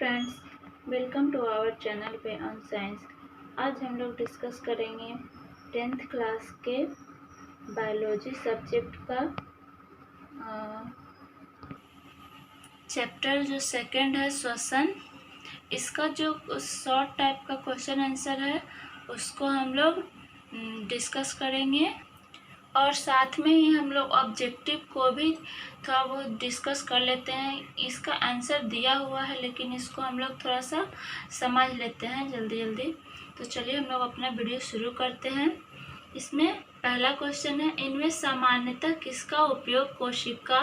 Friends, welcome to our channel पे on science. आज हम लोग डिस्कस करेंगे 10th क्लास के बायोलॉजी सब्जेक्ट का चैप्टर जो सेकंड है श्वसन। इसका जो शॉर्ट टाइप का क्वेश्चन आंसर है उसको हम लोग डिस्कस करेंगे और साथ में ही हम लोग ऑब्जेक्टिव को भी थोड़ा बहुत डिस्कस कर लेते हैं। इसका आंसर दिया हुआ है लेकिन इसको हम लोग थोड़ा सा समझ लेते हैं जल्दी। तो चलिए हम लोग अपना वीडियो शुरू करते हैं। इसमें पहला क्वेश्चन है, इनमें सामान्यतः किसका उपयोग कोशिका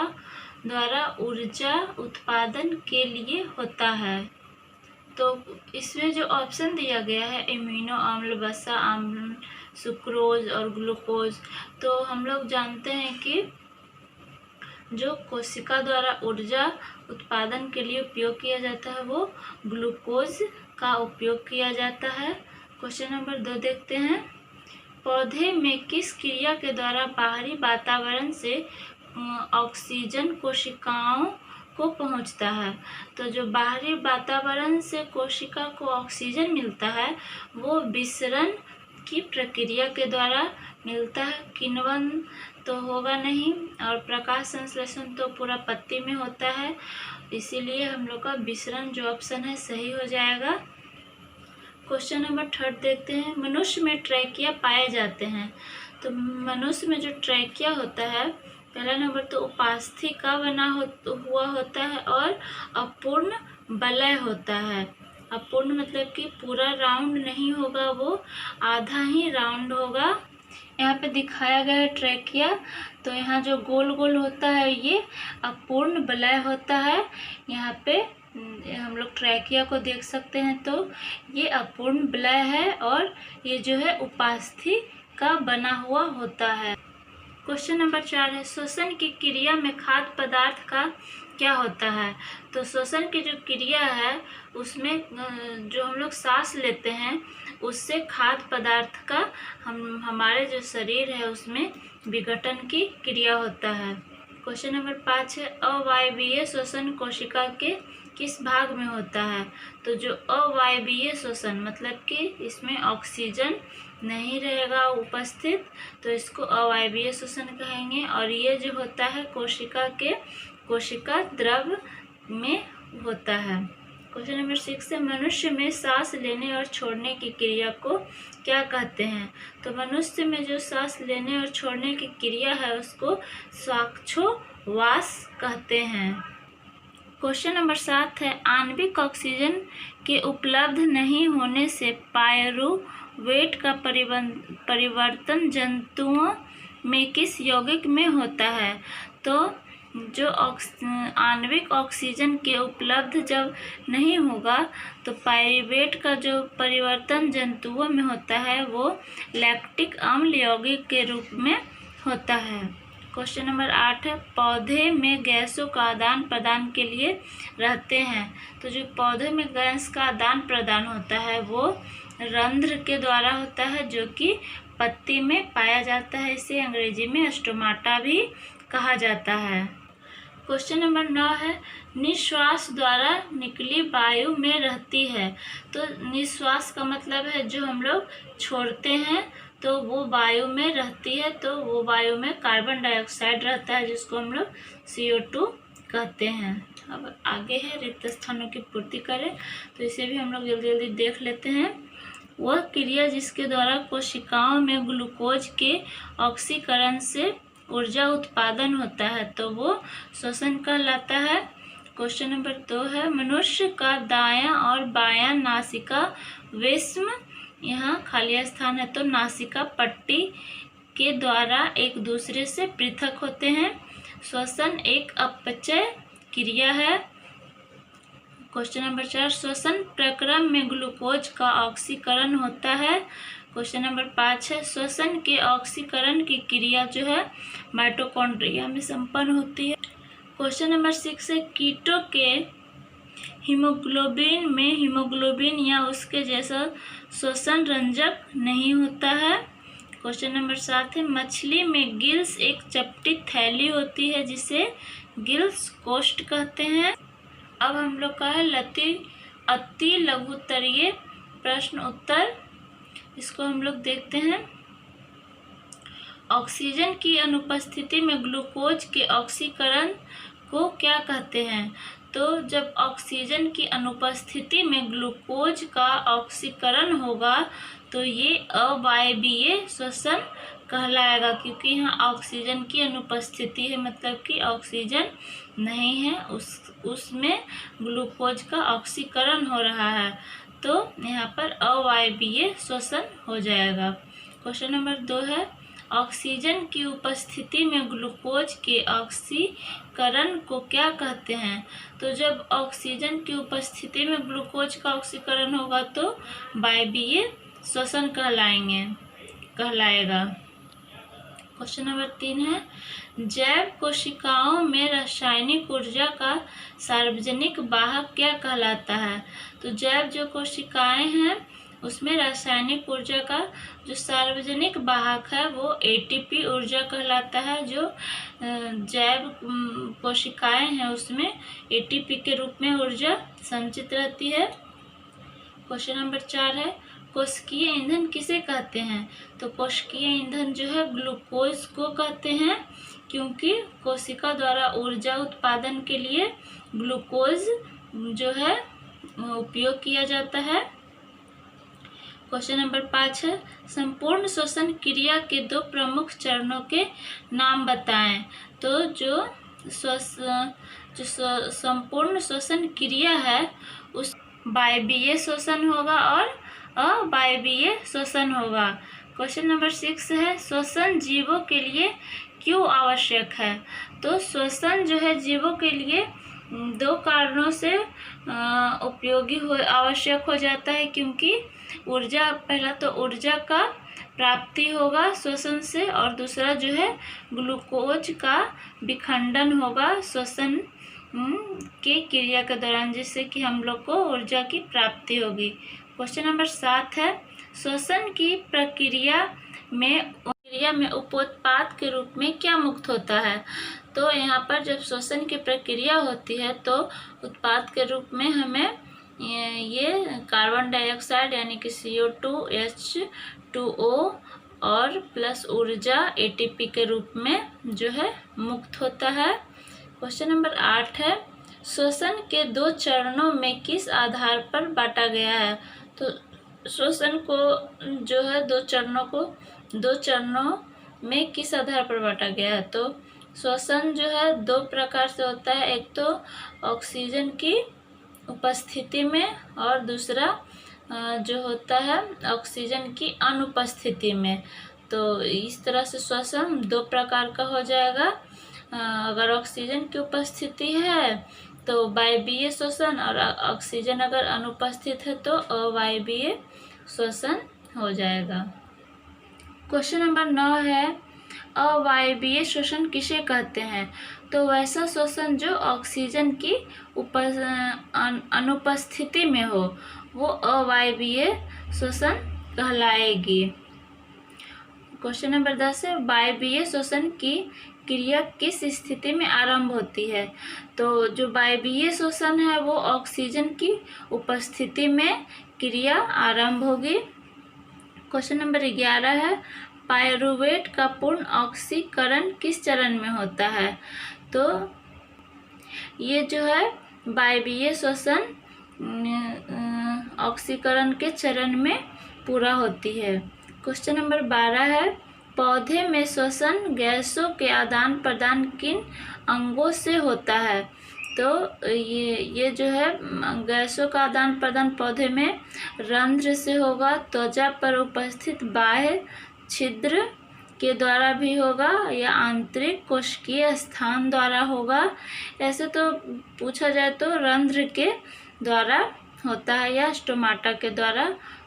द्वारा ऊर्जा उत्पादन के लिए होता है? तो इसमें जो ऑप्शन दिया गया है इम्यूनो अम्ल, वसा अम्ल, सुक्रोज और ग्लूकोज। तो हम लोग जानते हैं कि जो कोशिका द्वारा ऊर्जा उत्पादन के लिए उपयोग किया जाता है वो ग्लूकोज का उपयोग किया जाता है। क्वेश्चन नंबर 2 देखते हैं, पौधे में किस क्रिया के द्वारा बाहरी वातावरण से ऑक्सीजन कोशिकाओं को पहुंचता है? तो जो बाहरी वातावरण से कोशिका को ऑक्सीजन मिलता है वो विसरण की प्रक्रिया के द्वारा मिलता है। किण्वन तो होगा नहीं और प्रकाश संश्लेषण तो पूरा पत्ती में होता है, इसीलिए हम लोग का विसरण जो ऑप्शन है सही हो जाएगा। क्वेश्चन नंबर 3 देखते हैं, मनुष्य में ट्रैकिया पाए जाते हैं। तो मनुष्य में जो ट्रैकिया होता है, पहला नंबर तो उपास्थि का बना हुआ होता है और अपूर्ण वलय होता है। अपूर्ण मतलब कि पूरा राउंड नहीं होगा, वो आधा ही राउंड होगा। यहाँ पे दिखाया गया है ट्रैकिया, तो यहाँ जो गोल गोल होता है ये अपूर्ण वलय होता है। यहाँ पे हम लोग ट्रैकिया को देख सकते हैं, तो ये अपूर्ण वलय है और ये जो है उपास्थि का बना हुआ होता है। क्वेश्चन नंबर 4 है, श्वसन की क्रिया में खाद्य पदार्थ का क्या होता है? तो श्वसन की जो क्रिया है उसमें जो हम लोग सांस लेते हैं उससे खाद्य पदार्थ का हमारे जो शरीर है उसमें विघटन की क्रिया होता है। क्वेश्चन नंबर 5 है, अवायवीय श्वसन कोशिका के किस भाग में होता है? तो जो अवायवीय श्वसन मतलब कि इसमें ऑक्सीजन नहीं रहेगा उपस्थित, तो इसको अवायवीय श्वसन कहेंगे और ये जो होता है कोशिका द्रव में होता है। क्वेश्चन नंबर 6 है, मनुष्य में सांस लेने और छोड़ने की क्रिया को क्या कहते हैं? तो मनुष्य में जो सांस लेने और छोड़ने की क्रिया है उसको श्वासोच्छ्वास कहते हैं। क्वेश्चन नंबर 7 है, आणविक ऑक्सीजन के उपलब्ध नहीं होने से पायरुवेट का परिवर्तन जंतुओं में किस यौगिक में होता है? तो जो आणविक ऑक्सीजन के उपलब्ध जब नहीं होगा तो पायरुवेट का जो परिवर्तन जंतुओं में होता है वो लैक्टिक अम्ल यौगिक के रूप में होता है। क्वेश्चन नंबर 8 है, पौधे में गैसों का आदान प्रदान के लिए रहते हैं। तो जो पौधे में गैस का आदान प्रदान होता है वो रंध्र के द्वारा होता है जो कि पत्ती में पाया जाता है। इसे अंग्रेजी में स्टोमाटा भी कहा जाता है। क्वेश्चन नंबर 9 है, निश्वास द्वारा निकली वायु में रहती है। तो निश्वास का मतलब है जो हम लोग छोड़ते हैं तो वो वायु में रहती है, तो वो वायु में कार्बन डाइऑक्साइड रहता है जिसको हम लोग CO2 कहते हैं। अब आगे है रिक्त स्थानों की पूर्ति करें, तो इसे भी हम लोग जल्दी देख लेते हैं। वह क्रिया जिसके द्वारा कोशिकाओं में ग्लूकोज के ऑक्सीकरण से ऊर्जा उत्पादन होता है तो वो श्वसन कहलाता है। क्वेश्चन नंबर 2 है, मनुष्य का दायां और बायां नासिका विषम, यहाँ खाली स्थान है तो नासिका पट्टी के द्वारा एक दूसरे से पृथक होते हैं। श्वसन एक अपचय क्रिया है। क्वेश्चन नंबर 4, श्वसन प्रक्रम में ग्लूकोज का ऑक्सीकरण होता है। क्वेश्चन नंबर 5 है, श्वसन के ऑक्सीकरण की क्रिया जो है माइटोकॉन्ड्रिया में संपन्न होती है। क्वेश्चन नंबर 6 है, कीटों के हीमोग्लोबिन में हीमोग्लोबिन या उसके जैसा श्वसन रंजक नहीं होता है। क्वेश्चन नंबर 7 है, मछली में गिल्स एक चपटी थैली होती है जिसे गिल्स कोष्ठ कहते हैं। अब हम लोग का है लती अति लघुत्तरीय प्रश्न उत्तर, इसको हम लोग देखते हैं। ऑक्सीजन की अनुपस्थिति में ग्लूकोज के ऑक्सीकरण को क्या कहते हैं? तो जब ऑक्सीजन की अनुपस्थिति में ग्लूकोज का ऑक्सीकरण होगा तो ये अवायवीय श्वसन कहलाएगा, क्योंकि यहाँ ऑक्सीजन की अनुपस्थिति है, मतलब कि ऑक्सीजन नहीं है, उसमें ग्लूकोज का ऑक्सीकरण हो रहा है, तो यहाँ पर अवायवीय श्वसन हो जाएगा। क्वेश्चन नंबर 2 है, ऑक्सीजन की उपस्थिति में ग्लूकोज के ऑक्सीकरण को क्या कहते हैं? तो जब ऑक्सीजन की उपस्थिति में ग्लूकोज का ऑक्सीकरण होगा तो वायवीय श्वसन कहलाएगा। क्वेश्चन नंबर 3 है, जैव कोशिकाओं में रासायनिक ऊर्जा का सार्वजनिक वाहक क्या कहलाता है? तो जैव जो कोशिकाएं हैं उसमें रासायनिक ऊर्जा का जो सार्वजनिक वाहक है वो एटीपी ऊर्जा कहलाता है। जो जैव कोशिकाएं हैं उसमें एटीपी के रूप में ऊर्जा संचित रहती है। क्वेश्चन नंबर 4 है, कोशिकीय ईंधन किसे कहते हैं? तो कोशिकीय ईंधन जो है ग्लूकोज को कहते हैं, क्योंकि कोशिका द्वारा ऊर्जा उत्पादन के लिए ग्लूकोज जो है उपयोग किया जाता है। क्वेश्चन नंबर 5 है, संपूर्ण श्वसन क्रिया के 2 प्रमुख चरणों के नाम बताएं। तो जो संपूर्ण श्वसन क्रिया है उस वायवीय श्वसन होगा और अवायवीय श्वसन होगा। क्वेश्चन नंबर 6 है, श्वसन जीवों के लिए क्यों आवश्यक है? तो श्वसन जो है जीवों के लिए 2 कारणों से आवश्यक हो जाता है, क्योंकि ऊर्जा, पहला तो ऊर्जा का प्राप्ति होगा श्वसन से, और दूसरा जो है ग्लूकोज का विखंडन होगा श्वसन के क्रिया के दौरान, जिससे कि हम लोग को ऊर्जा की प्राप्ति होगी। क्वेश्चन नंबर 7 है, श्वसन की प्रक्रिया में उपोत्पाद के रूप में क्या मुक्त होता है? तो यहाँ पर जब श्वसन की प्रक्रिया होती है तो उत्पाद के रूप में हमें ये कार्बन डाइऑक्साइड यानी कि CO2, H2O और प्लस ऊर्जा ATP के रूप में जो है मुक्त होता है। क्वेश्चन नंबर 8 है, श्वसन के 2 चरणों में किस आधार पर बांटा गया है? तो श्वसन को जो है 2 चरणों में किस आधार पर बांटा गया है? तो श्वसन जो है 2 प्रकार से होता है, एक तो ऑक्सीजन की उपस्थिति में और दूसरा जो होता है ऑक्सीजन की अनुपस्थिति में। तो इस तरह से श्वसन 2 प्रकार का हो जाएगा। अगर ऑक्सीजन की उपस्थिति है तो वायवीय श्वसन, और ऑक्सीजन अगर अनुपस्थित है तो अवायवीय श्वसन हो जाएगा। क्वेश्चन नंबर 9 है, अवायवीय श्वसन किसे कहते हैं? तो वैसा श्वसन जो ऑक्सीजन की अनुपस्थिति में हो वो अवायवीय श्वसन कहलाएगी। क्वेश्चन नंबर 10 है, वायवीय श्वसन की क्रिया किस स्थिति में आरंभ होती है? तो जो वायवीय श्वसन है वो ऑक्सीजन की उपस्थिति में क्रिया आरंभ होगी। क्वेश्चन नंबर 11 है, पायरुवेट का पूर्ण ऑक्सीकरण किस चरण में होता है? तो ये जो है वायवीय श्वसन ऑक्सीकरण के चरण में पूरा होती है। क्वेश्चन नंबर 12 है, पौधे में श्वसन गैसों के आदान प्रदान किन अंगों से होता है? तो ये जो है गैसों का आदान प्रदान पौधे में रंध्र से होगा, त्वचा पर उपस्थित बाह्य छिद्र के द्वारा भी होगा, या आंतरिक कोशिकीय स्थान द्वारा होगा। ऐसे तो पूछा जाए तो रंध्र के द्वारा होता है या स्टोमाटा के द्वारा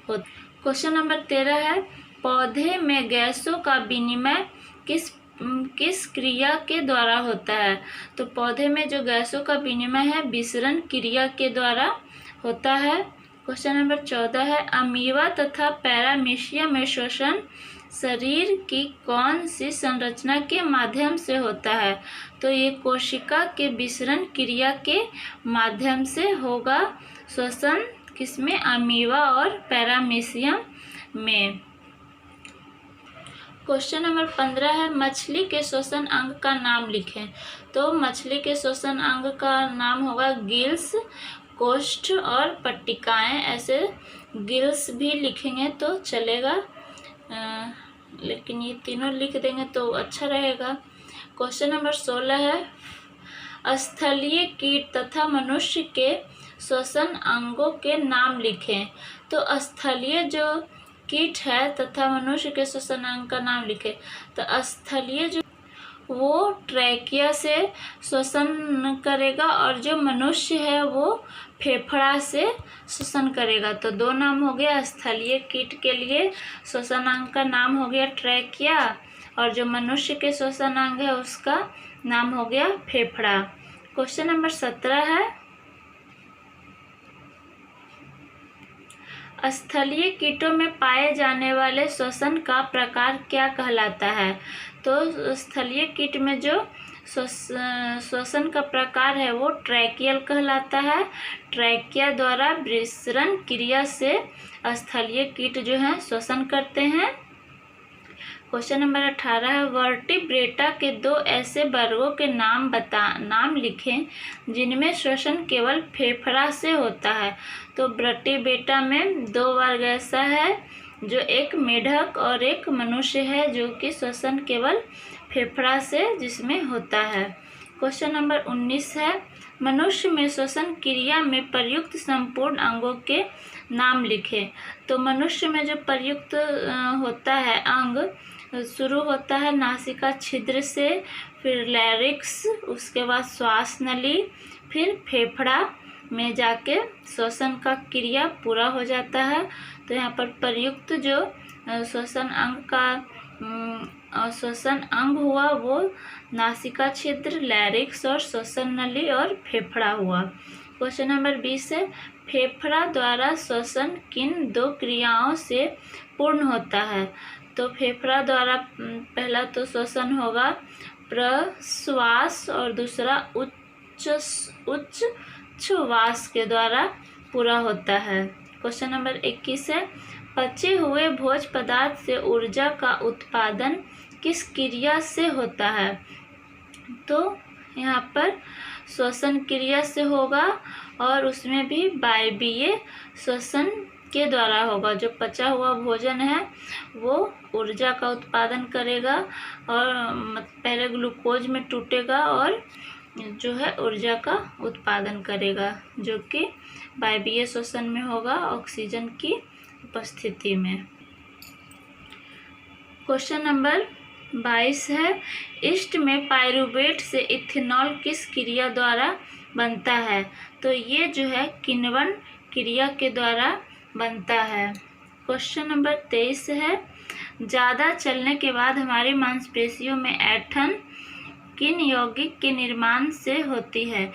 होता है। क्वेश्चन नंबर 13 है, पौधे में गैसों का विनिमय किस क्रिया के द्वारा होता है? तो पौधे में जो गैसों का विनिमय है विसरण क्रिया के द्वारा होता है। क्वेश्चन नंबर 14 है, अमीबा तथा पैरामीशिया में श्वसन शरीर की कौन सी संरचना के माध्यम से होता है? तो ये कोशिका के विसरण क्रिया के माध्यम से होगा। श्वसन किसमें? अमीबा और पैरामीशियम में। क्वेश्चन नंबर 15 है मछली के श्वसन अंग का नाम लिखें। तो मछली के श्वसन अंग का नाम होगा गिल्स, कोष्ठ और पट्टिकाएं। ऐसे गिल्स भी लिखेंगे तो चलेगा, लेकिन ये तीनों लिख देंगे तो अच्छा रहेगा। क्वेश्चन नंबर 16 है स्थलीय कीट तथा मनुष्य के श्वसन अंगों के नाम लिखें। तो स्थलीय जो कीट है तथा मनुष्य के श्वसन अंग का नाम लिखें। तो स्थलीय जो वो ट्रैकिया से श्वसन करेगा और जो मनुष्य है वो फेफड़ा से श्वसन करेगा। तो दो नाम हो गया, स्थलीय कीट के लिए श्वसन अंग का नाम हो गया ट्रैकिया और जो मनुष्य के श्वसन अंग है उसका नाम हो गया फेफड़ा। क्वेश्चन नंबर 17 है स्थलीय कीटों में पाए जाने वाले श्वसन का प्रकार क्या कहलाता है। तो स्थलीय कीट में जो श्वसन का प्रकार है वो ट्रैकियल कहलाता है। ट्रैकिया द्वारा विसरण क्रिया से स्थलीय कीट जो है श्वसन करते हैं। क्वेश्चन नंबर 18 है वर्टिब्रेटा के दो ऐसे वर्गों के नाम लिखें जिनमें श्वसन केवल फेफड़ा से होता है। तो वर्टिब्रेटा में दो वर्ग ऐसा है जो एक मेढक और एक मनुष्य है जो कि श्वसन केवल फेफड़ा से जिसमें होता है। क्वेश्चन नंबर 19 है मनुष्य में श्वसन क्रिया में प्रयुक्त संपूर्ण अंगों के नाम लिखें। तो मनुष्य में जो प्रयुक्त होता है अंग शुरू होता है नासिका छिद्र से, फिर लैरिक्स, उसके बाद श्वास नली, फिर फेफड़ा में जाके श्वसन का क्रिया पूरा हो जाता है। तो यहाँ पर प्रयुक्त जो श्वसन अंग हुआ वो नासिका छिद्र, लैरिक्स और श्वसन नली और फेफड़ा हुआ। क्वेश्चन नंबर 20 है फेफड़ा द्वारा श्वसन किन दो क्रियाओं से पूर्ण होता है। तो फेफड़ा द्वारा पहला तो श्वसन होगा प्रश्वास और दूसरा उच्च श्वास के द्वारा पूरा होता है। क्वेश्चन नंबर 21 है पचे हुए भोज्य पदार्थ से ऊर्जा का उत्पादन किस क्रिया से होता है। तो यहाँ पर श्वसन क्रिया से होगा और उसमें भी वायवीय श्वसन के द्वारा होगा। जो पचा हुआ भोजन है वो ऊर्जा का उत्पादन करेगा और पहले ग्लूकोज में टूटेगा और जो है ऊर्जा का उत्पादन करेगा जो कि वायवीय श्वसन में होगा ऑक्सीजन की उपस्थिति में। क्वेश्चन नंबर 22 है ईस्ट में पाइरूवेट से इथेनॉल किस क्रिया द्वारा बनता है। तो ये जो है किण्वन क्रिया के द्वारा बनता है। क्वेश्चन नंबर 23 है ज़्यादा चलने के बाद हमारी मांसपेशियों में ऐंठन किन यौगिक के निर्माण से होती है।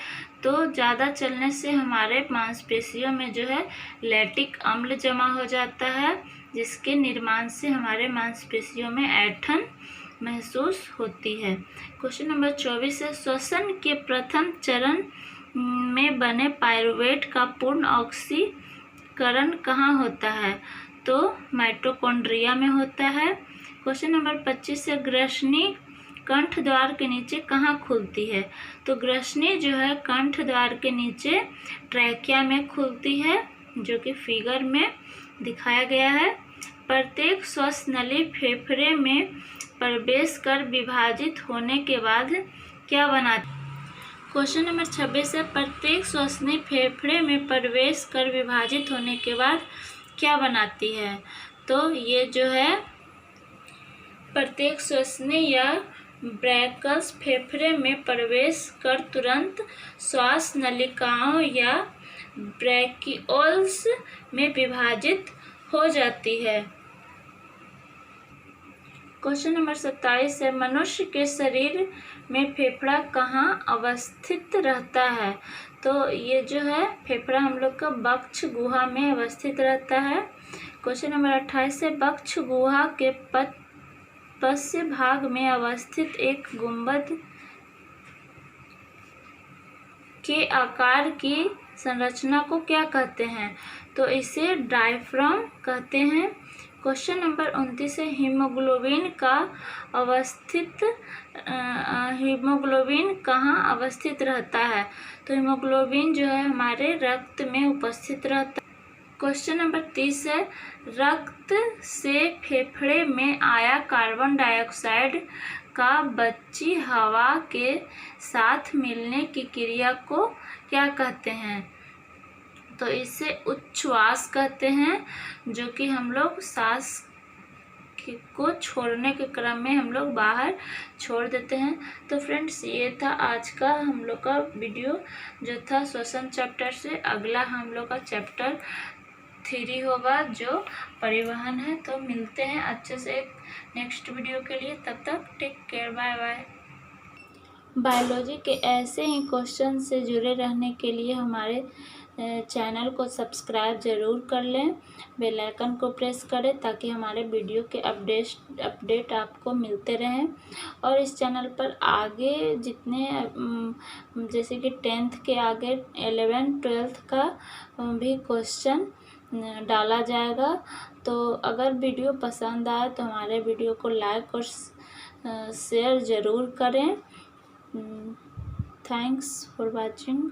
तो ज़्यादा चलने से हमारे मांसपेशियों में जो है लैक्टिक अम्ल जमा हो जाता है जिसके निर्माण से हमारे मांसपेशियों में ऐंठन महसूस होती है। क्वेश्चन नंबर 24 है श्वसन के प्रथम चरण में बने पाइरूवेट का पूर्ण ऑक्सीकरण कहाँ होता है। तो माइटोकॉन्ड्रिया में होता है। क्वेश्चन नंबर 25 है ग्रसनी कंठ द्वार के नीचे कहाँ खुलती है। तो ग्रसनी जो है कंठ द्वार के नीचे ट्रैकिया में खुलती है जो कि फिगर में दिखाया गया है। प्रत्येक श्वसनली फेफड़े में प्रवेश कर विभाजित होने के बाद क्या बनाती। क्वेश्चन नंबर 26 है प्रत्येक श्वसनी फेफड़े में प्रवेश कर विभाजित होने के बाद क्या बनाती है। तो ये जो है प्रत्येक श्वसनी या ब्रैकस फेफड़े में प्रवेश कर तुरंत श्वास नलिकाओं या ब्रैकियोल्स में विभाजित हो जाती है। क्वेश्चन नंबर 27 है मनुष्य के शरीर में फेफड़ा कहाँ अवस्थित रहता है। तो ये जो है फेफड़ा हम लोग का वक्ष गुहा में अवस्थित रहता है। क्वेश्चन नंबर 28 है वक्ष गुहा के पश्च भाग में अवस्थित एक गुंबद के आकार की संरचना को क्या कहते हैं? तो इसे डायफ्राम कहते हैं। क्वेश्चन नंबर 29 है, हीमोग्लोबिन कहाँ अवस्थित रहता है? तो हीमोग्लोबिन जो है हमारे रक्त में उपस्थित रहता है। क्वेश्चन नंबर 30 है, रक्त से फेफड़े में आया कार्बन डाइऑक्साइड का बची हवा के साथ मिलने की क्रिया को क्या कहते हैं? तो इसे उच्छ्वास कहते हैं, जो कि हम लोग सांस को छोड़ने के क्रम में हम लोग बाहर छोड़ देते हैं। तो फ्रेंड्स, ये था आज का हम लोग का वीडियो जो था श्वसन चैप्टर से। अगला हम लोग का चैप्टर 3 होगा जो परिवहन है। तो मिलते हैं अच्छे से एक नेक्स्ट वीडियो के लिए। तब तक take care, bye bye. Biology के ऐसे ही क्वेश्चन से जुड़े रहने के लिए हमारे चैनल को सब्सक्राइब ज़रूर कर लें, बेल आइकन को प्रेस करें ताकि हमारे वीडियो के अपडेट आपको मिलते रहें। और इस चैनल पर आगे जितने जैसे कि 10th के आगे 11th 12th का भी क्वेश्चन डाला जाएगा। तो अगर वीडियो पसंद आए तो हमारे वीडियो को लाइक और शेयर ज़रूर करें। Thanks for watching.